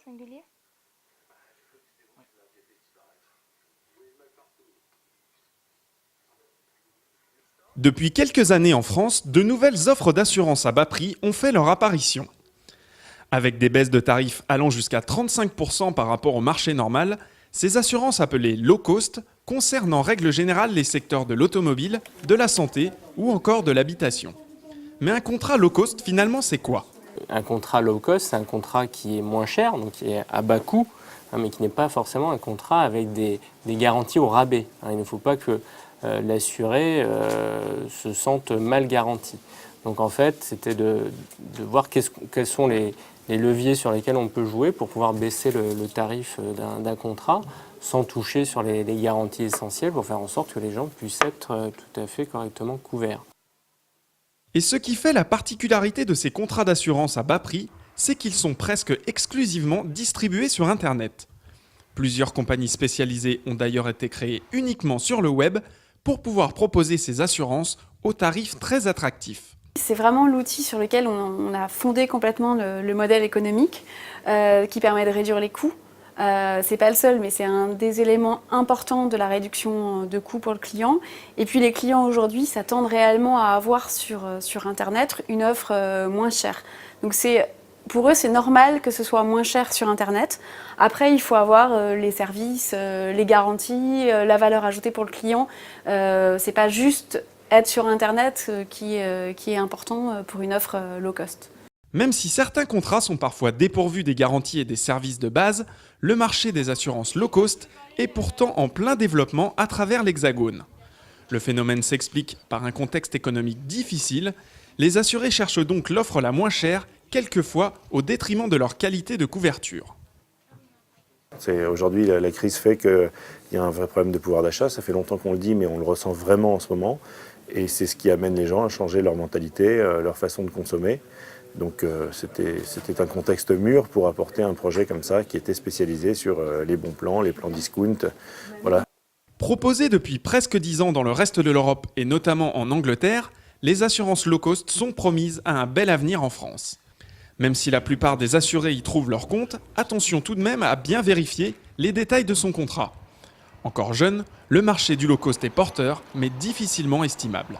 singulier? Depuis quelques années en France, de nouvelles offres d'assurance à bas prix ont fait leur apparition. Avec des baisses de tarifs allant jusqu'à 35% par rapport au marché normal, ces assurances appelées low cost concernent en règle générale les secteurs de l'automobile, de la santé ou encore de l'habitation. Mais un contrat low cost, finalement, c'est quoi ? Un contrat low cost, c'est un contrat qui est moins cher, donc qui est à bas coût, mais qui n'est pas forcément un contrat avec des garanties au rabais. Il ne faut pas que l'assuré se sente mal garanti. Donc en fait, c'était de voir quels sont les leviers sur lesquels on peut jouer pour pouvoir baisser le tarif d'un contrat sans toucher sur les garanties essentielles pour faire en sorte que les gens puissent être tout à fait correctement couverts. Et ce qui fait la particularité de ces contrats d'assurance à bas prix, c'est qu'ils sont presque exclusivement distribués sur Internet. Plusieurs compagnies spécialisées ont d'ailleurs été créées uniquement sur le web pour pouvoir proposer ces assurances aux tarifs très attractifs. C'est vraiment l'outil sur lequel on a fondé complètement le modèle économique qui permet de réduire les coûts. C'est pas le seul, mais c'est un des éléments importants de la réduction de coûts pour le client. Et puis les clients aujourd'hui s'attendent réellement à avoir sur Internet une offre moins chère. Donc pour eux, c'est normal que ce soit moins cher sur Internet. Après, il faut avoir les services, les garanties, la valeur ajoutée pour le client. C'est pas juste être sur Internet qui est important pour une offre low cost. Même si certains contrats sont parfois dépourvus des garanties et des services de base, le marché des assurances low cost est pourtant en plein développement à travers l'Hexagone. Le phénomène s'explique par un contexte économique difficile. Les assurés cherchent donc l'offre la moins chère, quelquefois au détriment de leur qualité de couverture. Aujourd'hui, la crise fait qu'il y a un vrai problème de pouvoir d'achat. Ça fait longtemps qu'on le dit, mais on le ressent vraiment en ce moment. Et c'est ce qui amène les gens à changer leur mentalité, leur façon de consommer. Donc c'était un contexte mûr pour apporter un projet comme ça qui était spécialisé sur les bons plans, les plans discount. Voilà. Proposées depuis presque 10 ans dans le reste de l'Europe et notamment en Angleterre, les assurances low cost sont promises à un bel avenir en France. Même si la plupart des assurés y trouvent leur compte, attention tout de même à bien vérifier les détails de son contrat. Encore jeune, le marché du low cost est porteur, mais difficilement estimable.